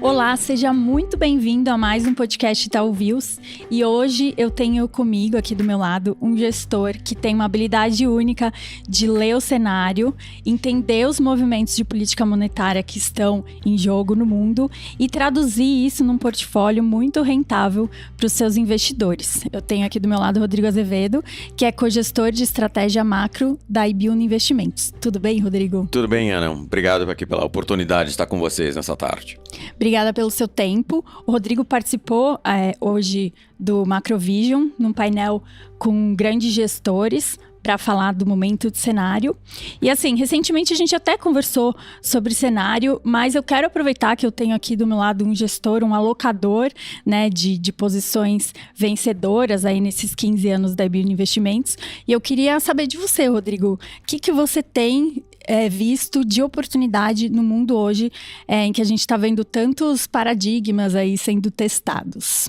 Olá, seja muito bem-vindo a mais um podcast Itaú Views. E hoje eu tenho comigo, aqui do meu lado, um gestor que tem uma habilidade única de ler o cenário, entender os movimentos de política monetária que estão em jogo no mundo e traduzir isso num portfólio muito rentável para os seus investidores. Eu tenho aqui do meu lado o Rodrigo Azevedo, que é cogestor de estratégia macro da Ibiúna Investimentos. Tudo bem, Rodrigo? Tudo bem, Ana. Obrigado aqui pela oportunidade de estar com vocês nessa tarde. Obrigada pelo seu tempo. O Rodrigo participou hoje do Macrovision, num painel com grandes gestores para falar do momento de cenário. E assim, recentemente a gente até conversou sobre cenário, mas eu quero aproveitar que eu tenho aqui do meu lado um gestor, um alocador, né, de posições vencedoras aí nesses 15 anos da Ibiúna Investimentos. E eu queria saber de você, Rodrigo, o que você tem visto de oportunidade no mundo hoje, em que a gente está vendo tantos paradigmas aí sendo testados?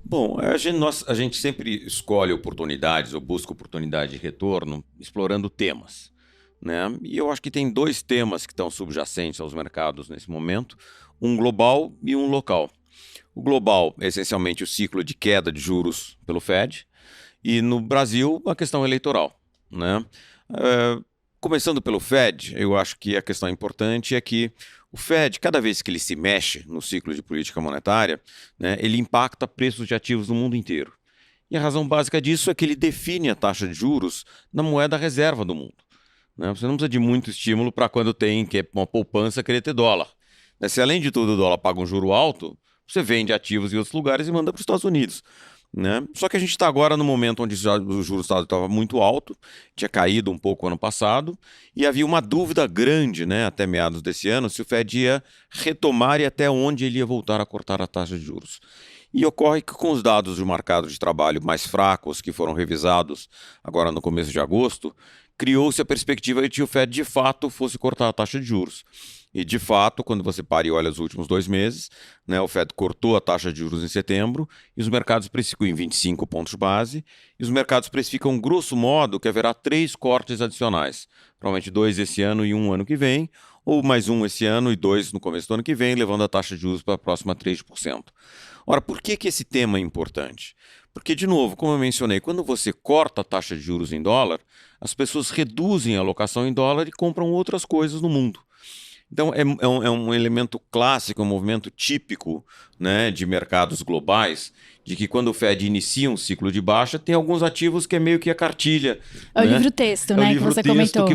Bom, a gente sempre escolhe oportunidades ou busca oportunidade de retorno explorando temas, né? E eu acho que tem dois temas que estão subjacentes aos mercados nesse momento, um global e um local. O global é essencialmente o ciclo de queda de juros pelo Fed e no Brasil a questão eleitoral, né? Começando pelo Fed, eu acho que a questão importante é que o Fed, cada vez que ele se mexe no ciclo de política monetária, né, ele impacta preços de ativos no mundo inteiro. E a razão básica disso é que ele define a taxa de juros na moeda reserva do mundo, né? Você não precisa de muito estímulo para quando tem uma poupança querer ter dólar, né? Se além de tudo o dólar paga um juro alto, você vende ativos em outros lugares e manda para os Estados Unidos, né? Só que a gente está agora no momento onde o juros estava muito alto, tinha caído um pouco ano passado, e havia uma dúvida grande, né, até meados desse ano, se o Fed ia retomar e até onde ele ia voltar a cortar a taxa de juros. E ocorre que com os dados do mercado de trabalho mais fracos, que foram revisados agora no começo de agosto, criou-se a perspectiva de que o Fed de fato fosse cortar a taxa de juros. E, de fato, quando você para e olha os últimos 2 meses, né, o Fed cortou a taxa de juros em setembro e os mercados precificam em 25 pontos base e os mercados precificam, grosso modo, que haverá 3 cortes adicionais. Provavelmente 2 esse ano e 1 ano que vem, ou mais 1 esse ano e 2 no começo do ano que vem, levando a taxa de juros para a próxima 3%. Ora, por que esse tema é importante? Porque, de novo, como eu mencionei, quando você corta a taxa de juros em dólar, as pessoas reduzem a alocação em dólar e compram outras coisas no mundo. Então, é um elemento clássico, um movimento típico, né, de mercados globais, de que quando o Fed inicia um ciclo de baixa, tem alguns ativos que é meio que a cartilha. É o livro-texto, né, que você comentou.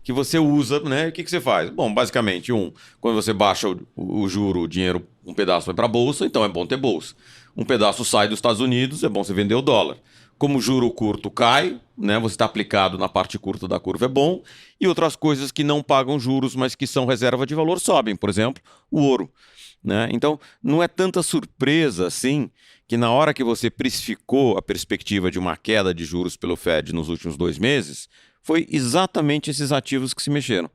Que você usa, né? E o que você faz? Bom, basicamente, quando você baixa o juro, o dinheiro, um pedaço vai para a bolsa, então é bom ter bolsa. Um pedaço sai dos Estados Unidos, é bom você vender o dólar. Como o juro curto cai, né, você está aplicado na parte curta da curva, é bom. E outras coisas que não pagam juros, mas que são reserva de valor, sobem. Por exemplo, o ouro, né? Então, não é tanta surpresa assim que na hora que você precificou a perspectiva de uma queda de juros pelo Fed nos últimos 2 meses, foi exatamente esses ativos que se mexeram.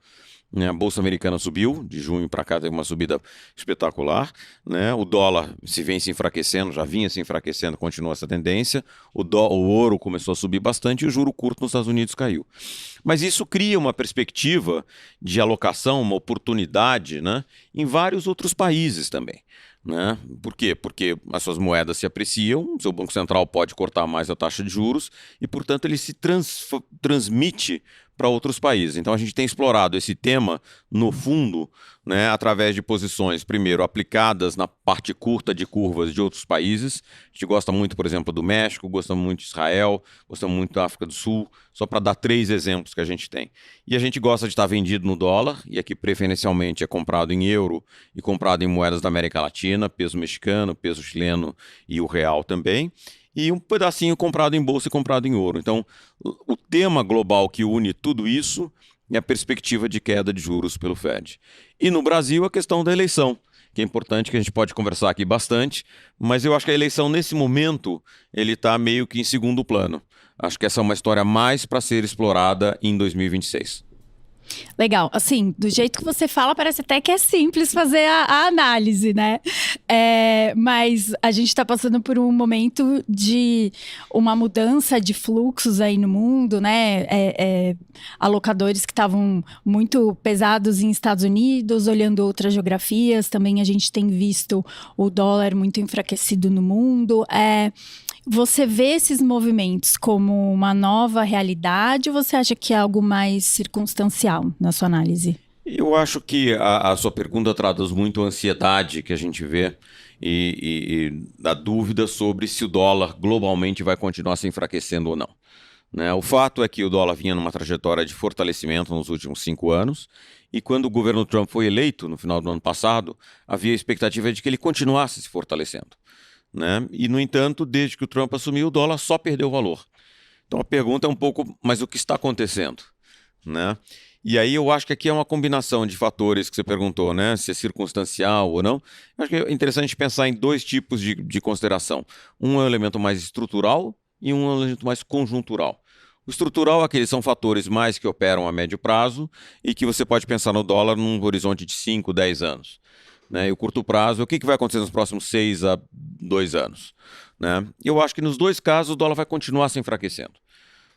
A Bolsa Americana subiu, de junho para cá teve uma subida espetacular, né? O dólar vem se enfraquecendo, já vinha se enfraquecendo, continua essa tendência, o ouro começou a subir bastante e o juro curto nos Estados Unidos caiu. Mas isso cria uma perspectiva de alocação, uma oportunidade, né, em vários outros países também. Né? Por quê? Porque as suas moedas se apreciam, o seu Banco Central pode cortar mais a taxa de juros e, portanto, ele se transmite para outros países. Então, a gente tem explorado esse tema no fundo, né, através de posições, primeiro, aplicadas na parte curta de curvas de outros países. A gente gosta muito, por exemplo, do México, gosta muito de Israel, gosta muito da África do Sul, só para dar 3 exemplos que a gente tem. E a gente gosta de estar vendido no dólar, e aqui preferencialmente é comprado em euro e comprado em moedas da América Latina, peso mexicano, peso chileno e o real também. E um pedacinho comprado em bolsa e comprado em ouro. Então, o tema global que une tudo isso é a perspectiva de queda de juros pelo Fed. E no Brasil, a questão da eleição, que é importante, que a gente pode conversar aqui bastante, mas eu acho que a eleição, nesse momento, ele está meio que em segundo plano. Acho que essa é uma história mais para ser explorada em 2026. Legal. Assim, do jeito que você fala, parece até que é simples fazer a análise, né? Mas a gente está passando por um momento de uma mudança de fluxos aí no mundo, né? Alocadores que estavam muito pesados em Estados Unidos, olhando outras geografias. Também a gente tem visto o dólar muito enfraquecido no mundo. Você vê esses movimentos como uma nova realidade ou você acha que é algo mais circunstancial na sua análise? Eu acho que a sua pergunta traduz muito a ansiedade que a gente vê e a dúvida sobre se o dólar globalmente vai continuar se enfraquecendo ou não. Né? O fato é que o dólar vinha numa trajetória de fortalecimento nos últimos 5 anos e quando o governo Trump foi eleito, no final do ano passado, havia a expectativa de que ele continuasse se fortalecendo. Né? E, no entanto, desde que o Trump assumiu, o dólar só perdeu valor. Então a pergunta é um pouco, mas o que está acontecendo? Né? E aí eu acho que aqui é uma combinação de fatores que você perguntou, né? Se é circunstancial ou não. Eu acho que é interessante pensar em 2 tipos de consideração. Um é um elemento mais estrutural e um é um elemento mais conjuntural. O estrutural é aqueles são fatores mais que operam a médio prazo e que você pode pensar no dólar num horizonte de 5, 10 anos. Né? E o curto prazo, o que vai acontecer nos próximos 6 a 2 anos? Né? Eu acho que nos 2 casos o dólar vai continuar se enfraquecendo,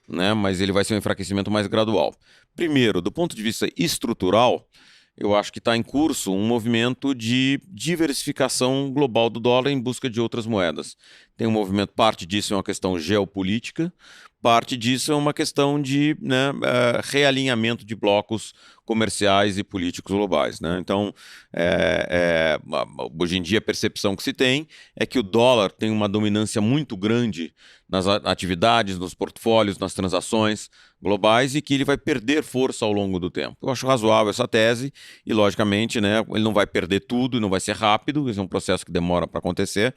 né? Mas ele vai ser um enfraquecimento mais gradual. Primeiro, do ponto de vista estrutural, eu acho que está em curso um movimento de diversificação global do dólar em busca de outras moedas. Tem um movimento, parte disso é uma questão geopolítica, parte disso é uma questão de realinhamento de blocos comerciais e políticos globais. Né? Então, hoje em dia a percepção que se tem é que o dólar tem uma dominância muito grande nas atividades, nos portfólios, nas transações globais e que ele vai perder força ao longo do tempo. Eu acho razoável essa tese e, logicamente, né, ele não vai perder tudo, não vai ser rápido, esse é um processo que demora para acontecer,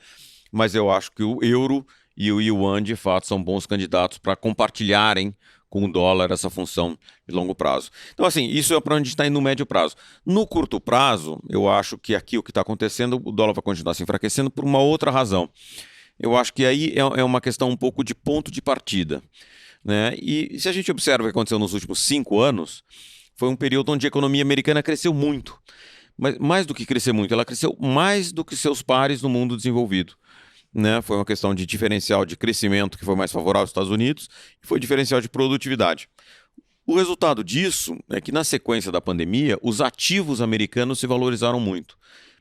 mas eu acho que o euro e o yuan, de fato, são bons candidatos para compartilharem com o dólar essa função de longo prazo. Então, assim, isso é para onde a gente está indo no médio prazo. No curto prazo, eu acho que aqui o que está acontecendo, o dólar vai continuar se enfraquecendo por uma outra razão. Eu acho que aí é uma questão um pouco de ponto de partida. Né? E se a gente observa o que aconteceu nos últimos 5 anos, foi um período onde a economia americana cresceu muito. Mas mais do que crescer muito, ela cresceu mais do que seus pares no mundo desenvolvido. Né? Foi uma questão de diferencial de crescimento que foi mais favorável aos Estados Unidos e foi diferencial de produtividade. O resultado disso é que na sequência da pandemia, os ativos americanos se valorizaram muito.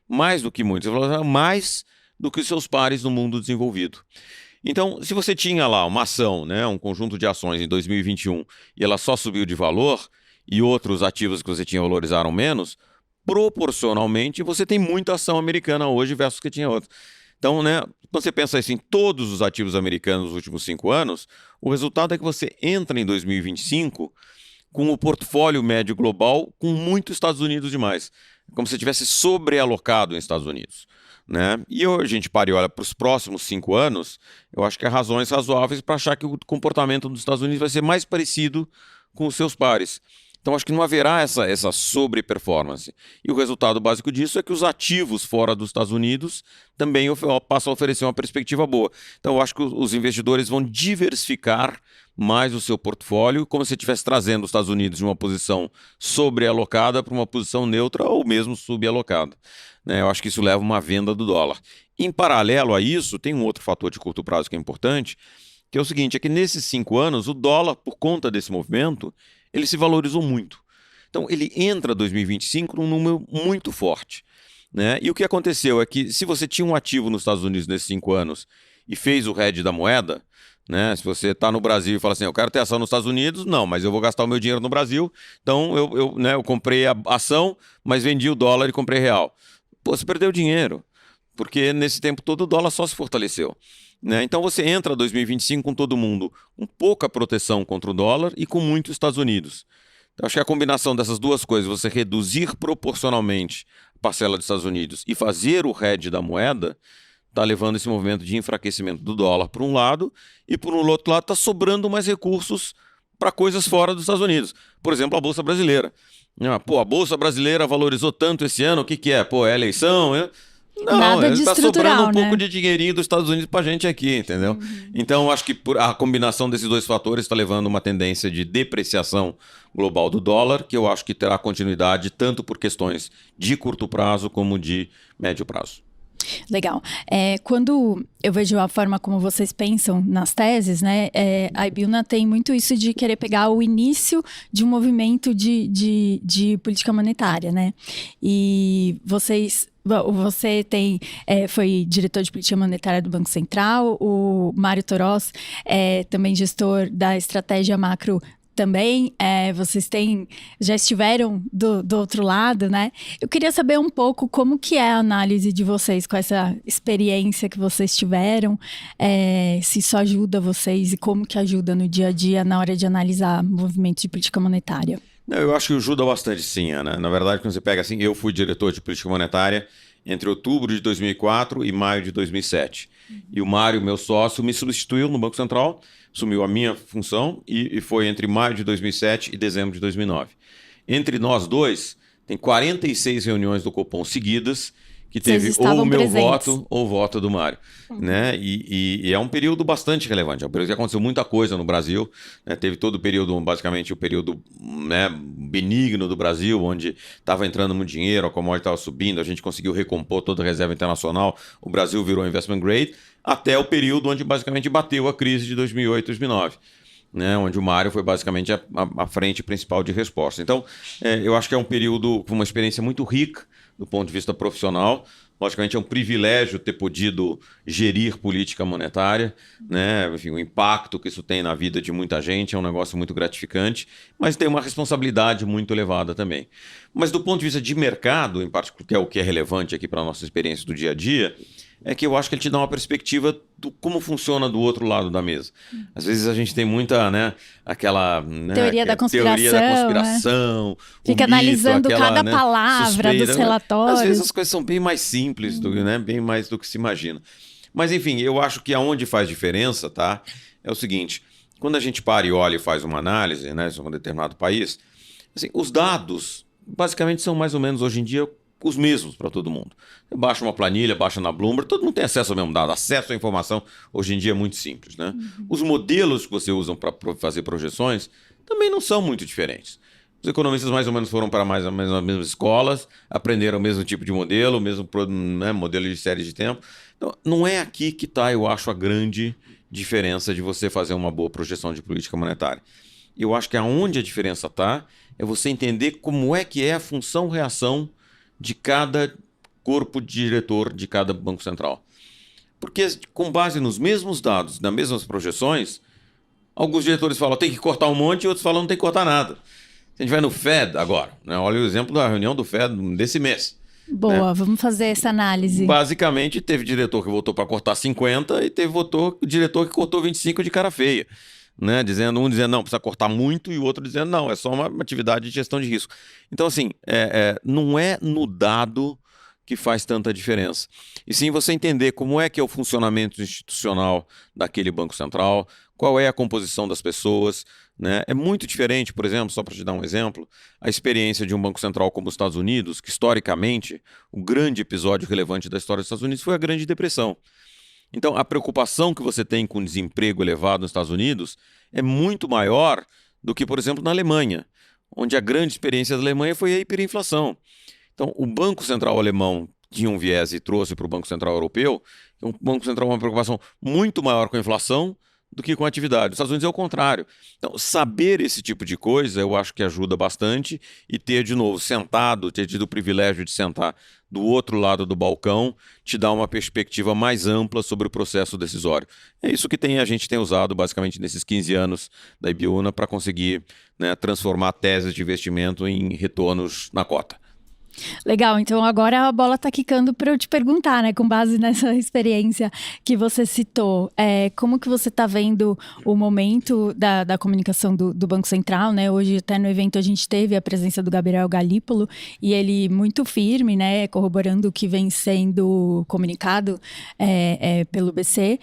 Mais do que muito, se valorizaram mais do que seus pares no mundo desenvolvido. Então, se você tinha lá uma ação, né, um conjunto de ações em 2021 e ela só subiu de valor e outros ativos que você tinha valorizaram menos, proporcionalmente você tem muita ação americana hoje versus que tinha outra. Então, né, quando você pensa isso em todos os ativos americanos nos últimos 5 anos, o resultado é que você entra em 2025 com o portfólio médio global com muito Estados Unidos demais. Como se você tivesse sobrealocado em Estados Unidos. Né? E a gente para e olha para os próximos 5 anos, eu acho que há razões razoáveis para achar que o comportamento dos Estados Unidos vai ser mais parecido com os seus pares. Então, acho que não haverá essa sobre-performance. E o resultado básico disso é que os ativos fora dos Estados Unidos também passam a oferecer uma perspectiva boa. Então, eu acho que os investidores vão diversificar mais o seu portfólio, como se estivesse trazendo os Estados Unidos de uma posição sobrealocada para uma posição neutra ou mesmo subalocada. Né? Eu acho que isso leva a uma venda do dólar. Em paralelo a isso, tem um outro fator de curto prazo que é importante, que é o seguinte, é que nesses 5 anos, o dólar, por conta desse movimento, ele se valorizou muito. Então, ele entra em 2025 num número muito forte. Né? E o que aconteceu é que, se você tinha um ativo nos Estados Unidos nesses 5 anos e fez o hedge da moeda, né? Se você está no Brasil e fala assim, eu quero ter ação nos Estados Unidos, não, mas eu vou gastar o meu dinheiro no Brasil, então eu comprei a ação, mas vendi o dólar e comprei real. Pô, você perdeu dinheiro, porque nesse tempo todo o dólar só se fortaleceu. Né? Então você entra em 2025 com todo mundo com pouca proteção contra o dólar e com muito Estados Unidos. Então, acho que a combinação dessas duas coisas, você reduzir proporcionalmente a parcela dos Estados Unidos e fazer o hedge da moeda, está levando esse movimento de enfraquecimento do dólar por um lado e por um outro lado está sobrando mais recursos para coisas fora dos Estados Unidos. Por exemplo, a Bolsa Brasileira. Pô, a Bolsa Brasileira valorizou tanto esse ano, o que é? Pô, é eleição, né? Nada de tá estrutural, sobrando um né? pouco de dinheirinho dos Estados Unidos pra gente aqui, entendeu? Então, acho que a combinação desses dois fatores está levando uma tendência de depreciação global do dólar, que eu acho que terá continuidade tanto por questões de curto prazo como de médio prazo. Legal. Quando eu vejo a forma como vocês pensam nas teses, né? A Ibiúna tem muito isso de querer pegar o início de um movimento de política monetária, né? E você foi diretor de política monetária do Banco Central, o Mário Torós é também gestor da estratégia macro também, vocês já estiveram do outro lado, né? Eu queria saber um pouco como que é a análise de vocês com essa experiência que vocês tiveram, se isso ajuda vocês e como que ajuda no dia a dia na hora de analisar movimentos de política monetária. Não, eu acho que ajuda bastante sim, Ana. Na verdade, quando você pega assim, eu fui diretor de política monetária entre outubro de 2004 e maio de 2007. E o Mário, meu sócio, me substituiu no Banco Central, assumiu a minha função e foi entre maio de 2007 e dezembro de 2009. Entre nós dois, tem 46 reuniões do Copom seguidas, que teve ou o meu voto ou o voto do Mário. Né? E é um período bastante relevante. É um período que aconteceu muita coisa no Brasil. Né? Teve todo o período, basicamente, o período, né, benigno do Brasil, onde estava entrando muito dinheiro, a commodity estava subindo, a gente conseguiu recompor toda a reserva internacional, o Brasil virou investment grade, até o período onde basicamente bateu a crise de 2008, 2009. Né, onde o Mário foi basicamente a frente principal de resposta. Então, eu acho que é um período com uma experiência muito rica do ponto de vista profissional. Logicamente, é um privilégio ter podido gerir política monetária, né? Enfim, o impacto que isso tem na vida de muita gente é um negócio muito gratificante, mas tem uma responsabilidade muito elevada também. Mas do ponto de vista de mercado, em particular, que é o que é relevante aqui para a nossa experiência do dia a dia, é que eu acho que ele te dá uma perspectiva do como funciona do outro lado da mesa. Às vezes a gente tem muita, né, aquela teoria da conspiração, né? Fica mito, analisando cada né, palavra suspeita, dos relatórios. Às vezes as coisas são bem mais simples, né, bem mais do que se imagina. Mas enfim, eu acho que aonde faz diferença, tá, é o seguinte: quando a gente para e olha e faz uma análise, né, sobre um determinado país, assim, os dados basicamente são mais ou menos hoje em dia os mesmos para todo mundo. Você baixa uma planilha, baixa na Bloomberg, todo mundo tem acesso ao mesmo dado. Acesso à informação hoje em dia é muito simples, né? Os modelos que você usa para fazer projeções também não são muito diferentes. Os economistas mais ou menos foram para mais ou menos as mesmas escolas, aprenderam o mesmo tipo de modelo, o mesmo, né, modelo de série de tempo. Então, não é aqui que está, eu acho, a grande diferença de você fazer uma boa projeção de política monetária. Eu acho que aonde a diferença está é você entender como é que é a função-reação de cada corpo diretor de cada Banco Central. Porque com base nos mesmos dados, nas mesmas projeções, alguns diretores falam tem que cortar um monte e outros falam não tem que cortar nada. Se a gente vai no Fed agora, né, olha o exemplo da reunião do Fed desse mês. Boa, né? Vamos fazer essa análise. Basicamente, teve diretor que votou para cortar 50 e teve diretor que cortou 25 de cara feia. Né, um dizendo não, precisa cortar muito, e o outro dizendo não, é só uma atividade de gestão de risco. Então, assim, não é no dado que faz tanta diferença. E sim você entender como é que é o funcionamento institucional daquele Banco Central, qual é a composição das pessoas. Né? É muito diferente, por exemplo, só para te dar um exemplo, a experiência de um Banco Central como os Estados Unidos, que historicamente, o grande episódio relevante da história dos Estados Unidos foi a Grande Depressão. Então, a preocupação que você tem com desemprego elevado nos Estados Unidos é muito maior do que, por exemplo, na Alemanha, onde a grande experiência da Alemanha foi a hiperinflação. Então, o Banco Central alemão tinha um viés e trouxe para o Banco Central europeu, o Banco Central uma preocupação muito maior com a inflação do que com a atividade. Os Estados Unidos é o contrário. Então, saber esse tipo de coisa, eu acho que ajuda bastante, e ter, de novo, ter tido o privilégio de sentar do outro lado do balcão, te dá uma perspectiva mais ampla sobre o processo decisório. É isso que a gente tem usado, basicamente, nesses 15 anos da Ibiúna para conseguir, né, transformar teses de investimento em retornos na cota. Legal, então agora a bola tá quicando para eu te perguntar, né, com base nessa experiência que você citou, como que você tá vendo o momento da comunicação do Banco Central, né? Hoje até no evento a gente teve a presença do Gabriel Galípolo e ele muito firme, né, corroborando o que vem sendo comunicado pelo BC,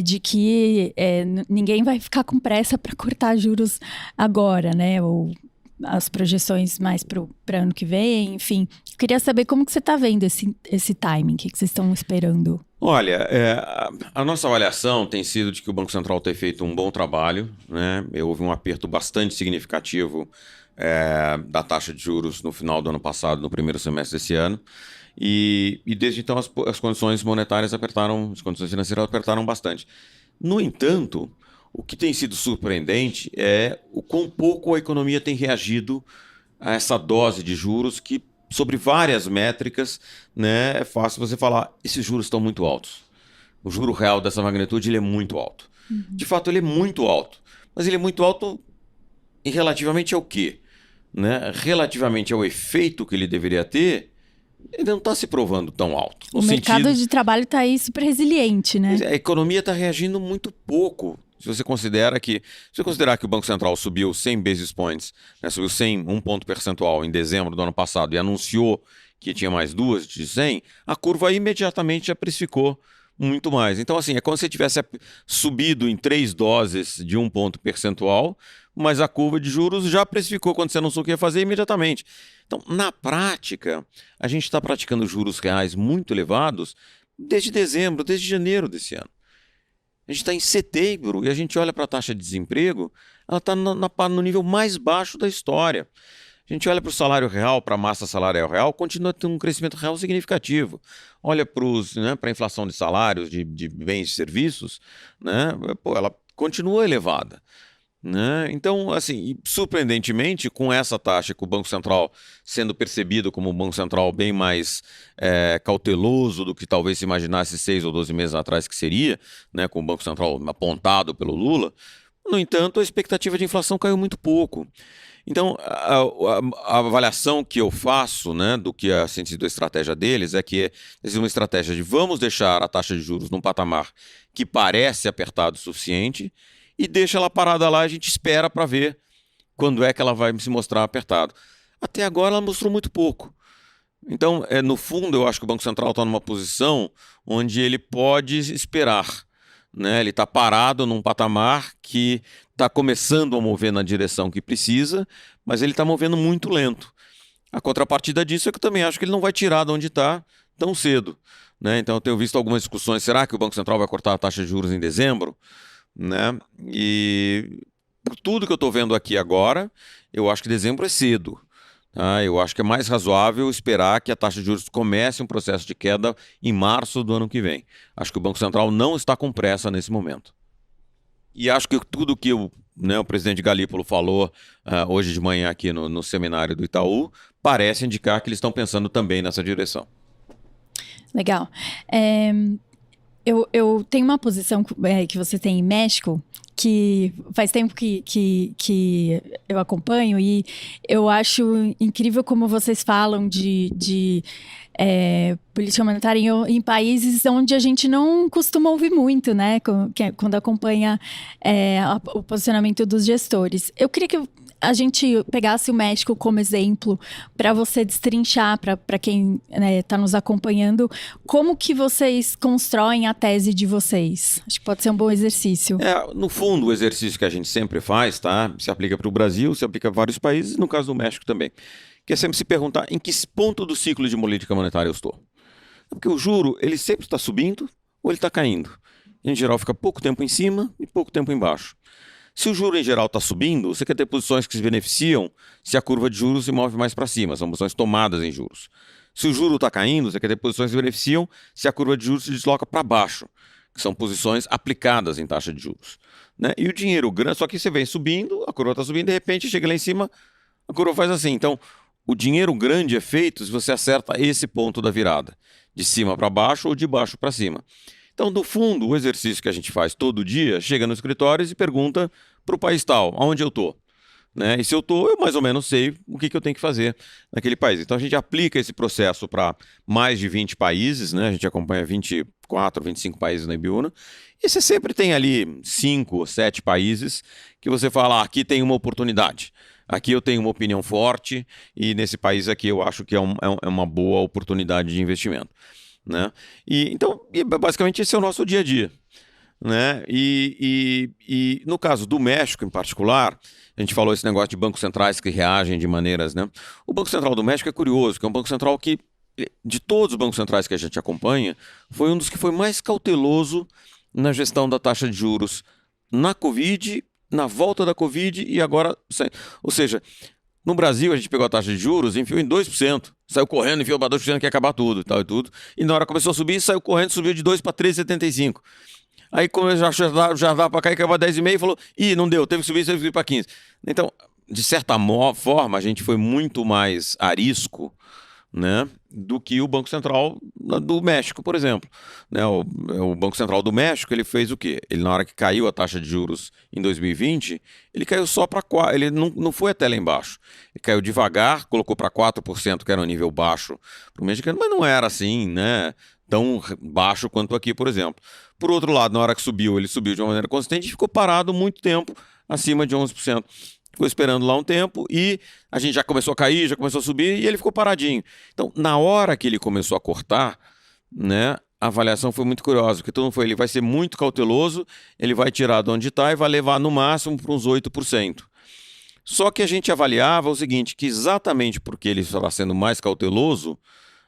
de que ninguém vai ficar com pressa para cortar juros agora, né, ou as projeções mais para ano que vem, enfim. Eu queria saber como que você está vendo esse timing, o que vocês estão esperando? Olha, a nossa avaliação tem sido de que o Banco Central tem feito um bom trabalho, né? Houve um aperto bastante significativo da taxa de juros no final do ano passado, no primeiro semestre desse ano. E desde então as condições monetárias apertaram, as condições financeiras apertaram bastante. No entanto, o que tem sido surpreendente é o quão pouco a economia tem reagido a essa dose de juros que, sobre várias métricas, né, é fácil você falar, esses juros estão muito altos. O juro real dessa magnitude ele é muito alto. De fato, ele é muito alto. Mas ele é muito alto e relativamente ao quê? Né? Relativamente ao efeito que ele deveria ter, ele não está se provando tão alto. O mercado de trabalho está aí super resiliente, né? A economia está reagindo muito pouco. Se você considerar que o Banco Central subiu 100 basis points, né, subiu 1 ponto percentual em dezembro do ano passado e anunciou que tinha mais 2 de 100, a curva imediatamente já precificou muito mais. Então, assim, é como se tivesse subido em 3 doses de 1 ponto percentual, mas a curva de juros já precificou quando você anunciou o que ia fazer imediatamente. Então, na prática, a gente está praticando juros reais muito elevados desde dezembro, desde janeiro desse ano. A gente está em setembro e a gente olha para a taxa de desemprego, ela está no nível mais baixo da história. A gente olha para o salário real, para a massa salarial real, continua tendo um crescimento real significativo. Olha para a inflação de salários, de bens e serviços, né? Ela continua elevada. Né? Então, assim, surpreendentemente, com essa taxa, com o Banco Central sendo percebido como um Banco Central bem mais cauteloso do que talvez se imaginasse 6 ou 12 meses atrás que seria, né, com o Banco Central apontado pelo Lula, no entanto, a expectativa de inflação caiu muito pouco. Então, a avaliação que eu faço, né, do que a sido a estratégia deles é que é uma estratégia de vamos deixar a taxa de juros num patamar que parece apertado o suficiente e deixa ela parada lá, a gente espera para ver quando é que ela vai se mostrar apertado. Até agora ela mostrou muito pouco. Então, no fundo, eu acho que o Banco Central está numa posição onde ele pode esperar. Né? Ele está parado num patamar que está começando a mover na direção que precisa, mas ele está movendo muito lento. A contrapartida disso é que eu também acho que ele não vai tirar de onde está tão cedo. Né? Então, eu tenho visto algumas discussões, será que o Banco Central vai cortar a taxa de juros em dezembro? Né? E por tudo que eu estou vendo aqui agora, eu acho que dezembro é cedo. Tá? Eu acho que é mais razoável esperar que a taxa de juros comece um processo de queda em março do ano que vem. Acho que o Banco Central não está com pressa nesse momento. E acho que tudo que o presidente Galípolo falou hoje de manhã aqui no seminário do Itaú parece indicar que eles estão pensando também nessa direção. Legal. Eu tenho uma posição que você tem em México, que faz tempo que eu acompanho, e eu acho incrível como vocês falam de política monetária em países onde a gente não costuma ouvir muito, né? Quando acompanha o posicionamento dos gestores. Eu queria que a gente pegasse o México como exemplo para você destrinchar, para quem está nos acompanhando, como que vocês constroem a tese de vocês. Acho que pode ser um bom exercício. No fundo, o exercício que a gente sempre faz, tá? Se aplica para o Brasil, se aplica a vários países, no caso do México também, que é sempre se perguntar em que ponto do ciclo de política monetária eu estou. Porque o juro, ele sempre está subindo ou ele está caindo. Em geral, fica pouco tempo em cima e pouco tempo embaixo. Se o juro em geral está subindo, você quer ter posições que se beneficiam se a curva de juros se move mais para cima, são posições tomadas em juros. Se o juro está caindo, você quer ter posições que se beneficiam se a curva de juros se desloca para baixo, que são posições aplicadas em taxa de juros. Né? E o dinheiro grande, só que você vem subindo, a curva está subindo, de repente chega lá em cima, a curva faz assim. Então, o dinheiro grande é feito se você acerta esse ponto da virada, de cima para baixo ou de baixo para cima. Então, no fundo, o exercício que a gente faz todo dia, chega nos escritórios e pergunta para o país tal, aonde eu estou? Né? E se eu estou, eu mais ou menos sei o que eu tenho que fazer naquele país. Então, a gente aplica esse processo para mais de 20 países, né? A gente acompanha 24, 25 países na Ibiúna, e você sempre tem ali 5 ou 7 países que você fala, aqui tem uma oportunidade. Aqui eu tenho uma opinião forte e nesse país aqui eu acho que é uma boa oportunidade de investimento. Né? Então, basicamente esse é o nosso dia a dia. né? E no caso do México, em particular, a gente falou esse negócio de bancos centrais que reagem de maneiras, né? O Banco Central do México é curioso, que é um banco central que, de todos os bancos centrais que a gente acompanha, foi um dos que foi mais cauteloso na gestão da taxa de juros na Covid, na volta da Covid e agora... Ou seja, no Brasil a gente pegou a taxa de juros, enfiou em 2%, saiu correndo, enfiou para 2%, que ia acabar tudo e tal e tudo. E na hora que começou a subir, saiu correndo, subiu de 2 para 3,75%. Aí quando já dava para cair, caiu para 10,5% e falou, não deu, teve que subir para 15%. Então, de certa forma, a gente foi muito mais arisco, né, do que o Banco Central do México, por exemplo. Né, o Banco Central do México, ele fez o quê? Ele, na hora que caiu a taxa de juros em 2020, ele caiu só para 4%, ele não foi até lá embaixo. Ele caiu devagar, colocou para 4%, que era um nível baixo para o mexicano, mas não era assim, né, tão baixo quanto aqui, por exemplo. Por outro lado, na hora que subiu, ele subiu de uma maneira consistente e ficou parado muito tempo, acima de 11%. Ficou esperando lá um tempo e a gente já começou a cair, já começou a subir e ele ficou paradinho. Então, na hora que ele começou a cortar, né, a avaliação foi muito curiosa, porque todo mundo foi, ele vai ser muito cauteloso, ele vai tirar de onde está e vai levar no máximo para uns 8%. Só que a gente avaliava o seguinte, que exatamente porque ele estava sendo mais cauteloso,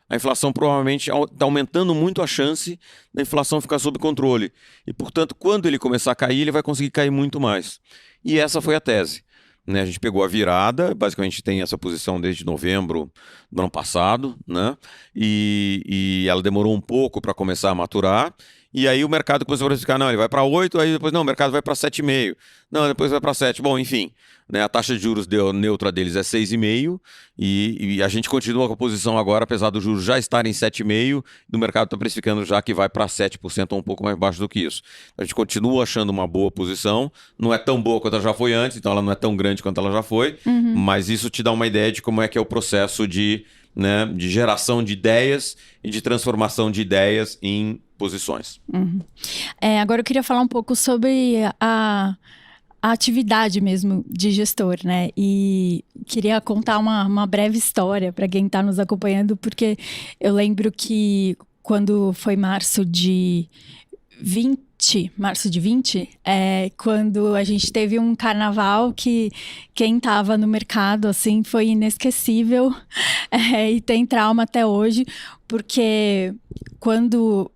a inflação provavelmente está aumentando muito a chance da inflação ficar sob controle. E, portanto, quando ele começar a cair, ele vai conseguir cair muito mais. E essa foi a tese. Né, a gente pegou a virada, basicamente tem essa posição desde novembro do ano passado, né? E ela demorou um pouco para começar a maturar. E aí o mercado começou a precificar, não, ele vai para 8, aí depois, não, o mercado vai para 7,5. Não, depois vai para 7. Bom, enfim, né, a taxa de juros neutra deles é 6,5 e a gente continua com a posição agora, apesar dos juros já estarem em 7,5, do mercado está precificando já que vai para 7% ou um pouco mais baixo do que isso. A gente continua achando uma boa posição, não é tão boa quanto ela já foi antes, então ela não é tão grande quanto ela já foi, mas isso te dá uma ideia de como é que é o processo de geração de ideias e de transformação de ideias em posições. Agora eu queria falar um pouco sobre a atividade mesmo de gestor, né? E queria contar uma breve história para quem está nos acompanhando, porque eu lembro que quando foi março de 20, quando a gente teve um carnaval que quem estava no mercado, assim, foi inesquecível e tem trauma até hoje, porque quando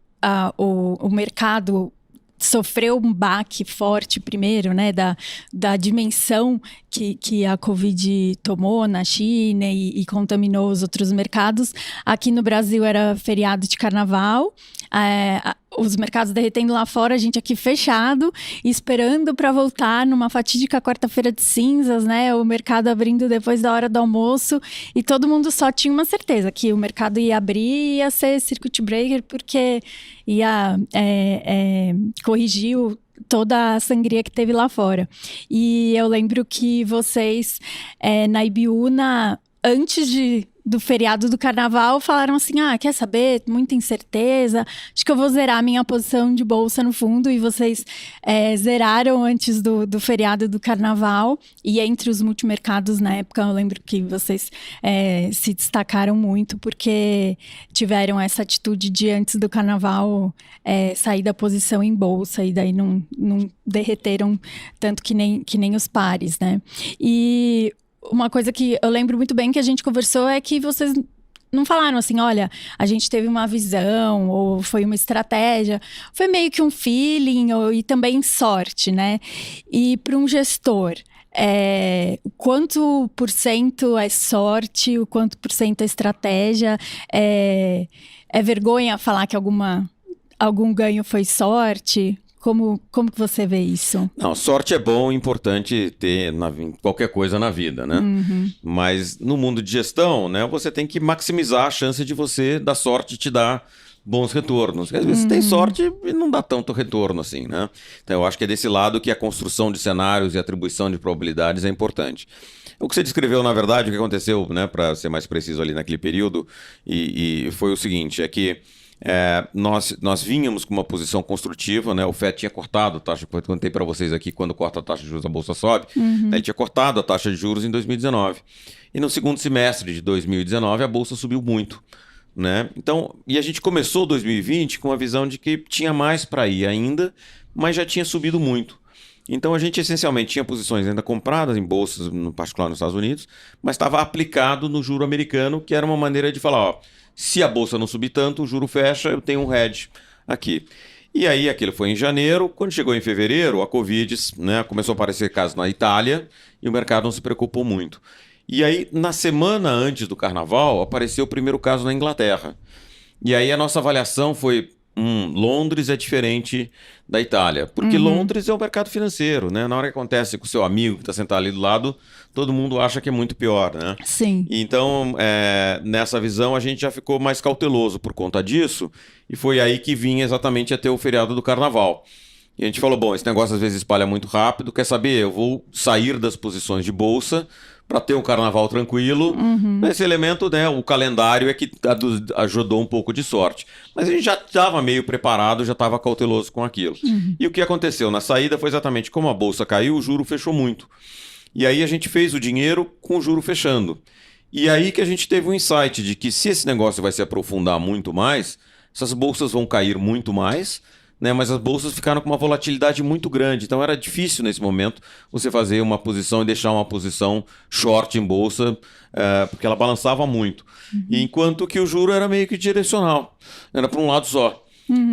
o mercado sofreu um baque forte primeiro, né, da dimensão que a Covid tomou na China e contaminou os outros mercados. Aqui no Brasil era feriado de carnaval, os mercados derretendo lá fora, a gente aqui fechado, esperando para voltar numa fatídica quarta-feira de cinzas, né, o mercado abrindo depois da hora do almoço, e todo mundo só tinha uma certeza, que o mercado ia abrir e ia ser circuit breaker, porque ia corrigir toda a sangria que teve lá fora. E eu lembro que vocês, na Ibiúna, antes do feriado do carnaval, falaram assim, quer saber? Muita incerteza, acho que eu vou zerar minha posição de bolsa no fundo, e vocês zeraram antes do feriado do carnaval, e entre os multimercados na época, eu lembro que vocês se destacaram muito, porque tiveram essa atitude de antes do carnaval sair da posição em bolsa, e daí não derreteram tanto que nem os pares, né? E uma coisa que eu lembro muito bem que a gente conversou é que vocês não falaram assim, olha, a gente teve uma visão ou foi uma estratégia. Foi meio que um feeling e também sorte, né? E para um gestor, quanto por cento é sorte, o quanto por cento é estratégia? É vergonha falar que algum ganho foi sorte? Como que você vê isso? Não, sorte é bom, importante ter em qualquer coisa na vida, né? Mas no mundo de gestão, né, você tem que maximizar a chance de você, da sorte, te dar bons retornos. Às vezes você tem sorte e não dá tanto retorno assim, né? Então eu acho que é desse lado que a construção de cenários e atribuição de probabilidades é importante. O que você descreveu, na verdade, o que aconteceu, né, para ser mais preciso ali naquele período, e foi o seguinte, é que nós vínhamos com uma posição construtiva, né? O FED tinha cortado a taxa, eu contei para vocês aqui, quando corta a taxa de juros a bolsa sobe, ele tinha cortado a taxa de juros em 2019. E no segundo semestre de 2019 a bolsa subiu muito, né? Então, e a gente começou 2020 com a visão de que tinha mais para ir ainda, mas já tinha subido muito. Então a gente essencialmente tinha posições ainda compradas em bolsas, no particular nos Estados Unidos, mas estava aplicado no juro americano, que era uma maneira de falar, ó, se a bolsa não subir tanto, o juro fecha, eu tenho um hedge aqui. E aí aquilo foi em janeiro, quando chegou em fevereiro, a Covid, né, começou a aparecer casos na Itália e o mercado não se preocupou muito. E aí, na semana antes do carnaval, apareceu o primeiro caso na Inglaterra. E aí a nossa avaliação foi, Londres é diferente da Itália. Porque Londres é o mercado financeiro, né? Na hora que acontece com o seu amigo que está sentado ali do lado, todo mundo acha que é muito pior, né? Sim. Então, nessa visão, a gente já ficou mais cauteloso por conta disso. E foi aí que vinha exatamente a ter o feriado do carnaval. E a gente falou, bom, esse negócio às vezes espalha muito rápido, quer saber? Eu vou sair das posições de bolsa para ter um carnaval tranquilo. Esse elemento, né, o calendário é que ajudou um pouco de sorte. Mas a gente já estava meio preparado, já estava cauteloso com aquilo. E o que aconteceu na saída foi exatamente como a bolsa caiu, o juro fechou muito. E aí a gente fez o dinheiro com o juro fechando. E aí que a gente teve um insight de que se esse negócio vai se aprofundar muito mais, essas bolsas vão cair muito mais, né, mas as bolsas ficaram com uma volatilidade muito grande. Então era difícil nesse momento você fazer uma posição e deixar uma posição short em bolsa, porque ela balançava muito. Enquanto que o juro era meio que direcional, era para um lado só.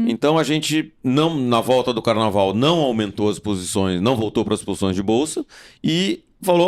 Então a gente, não, na volta do carnaval, não aumentou as posições, não voltou para as posições de bolsa e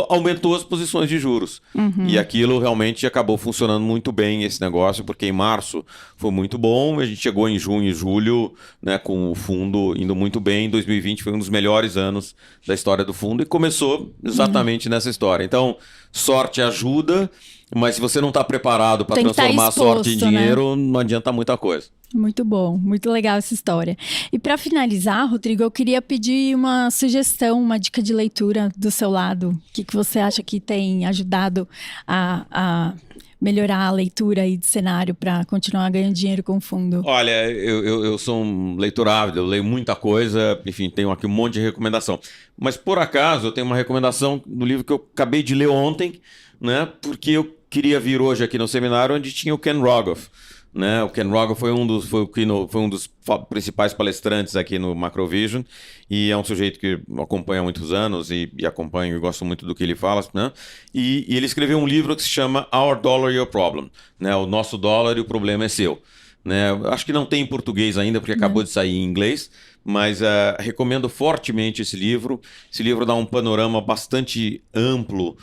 aumentou as posições de juros. E aquilo realmente acabou funcionando muito bem, esse negócio, porque em março foi muito bom, a gente chegou em junho e julho, né, com o fundo indo muito bem. 2020 foi um dos melhores anos da história do fundo e começou exatamente nessa história. Então, sorte ajuda, mas se você não está preparado para transformar a sorte em dinheiro, né, não adianta muita coisa. Muito bom, muito legal essa história. E para finalizar, Rodrigo, eu queria pedir uma sugestão, uma dica de leitura do seu lado. O que você acha que tem ajudado a melhorar a leitura aí de cenário para continuar ganhando dinheiro com o fundo? Olha, eu sou um leitor ávido, eu leio muita coisa, enfim, tenho aqui um monte de recomendação. Mas por acaso eu tenho uma recomendação do livro que eu acabei de ler ontem, né? Porque eu queria vir hoje aqui no seminário onde tinha o Ken Rogoff. Né? O Ken Rogoff foi um dos principais palestrantes aqui no Macrovision e é um sujeito que acompanha há muitos anos e acompanho e gosto muito do que ele fala, né? E ele escreveu um livro que se chama Our Dollar, Your Problem, né? O nosso dólar e o problema é seu. Né? Acho que não tem em português ainda porque acabou de sair em inglês, mas recomendo fortemente esse livro. Esse livro dá um panorama bastante amplo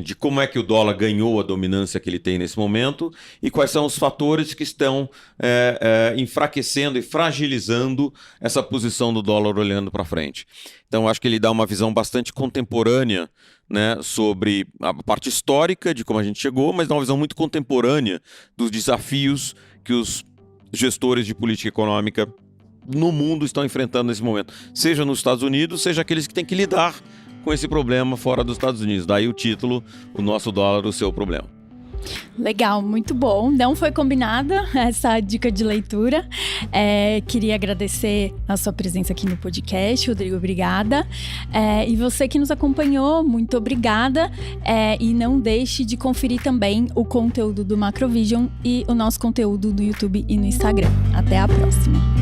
de como é que o dólar ganhou a dominância que ele tem nesse momento e quais são os fatores que estão enfraquecendo e fragilizando essa posição do dólar olhando para frente. Então, acho que ele dá uma visão bastante contemporânea, né, sobre a parte histórica de como a gente chegou, mas dá uma visão muito contemporânea dos desafios que os gestores de política econômica no mundo estão enfrentando nesse momento, seja nos Estados Unidos, seja aqueles que têm que lidar com esse problema fora dos Estados Unidos. Daí o título, O Nosso Dólar, o Seu Problema. Legal, muito bom. Não foi combinada essa dica de leitura. Queria agradecer a sua presença aqui no podcast, Rodrigo, obrigada. E você que nos acompanhou, muito obrigada. E não deixe de conferir também o conteúdo do Macrovision e o nosso conteúdo do YouTube e no Instagram. Até a próxima.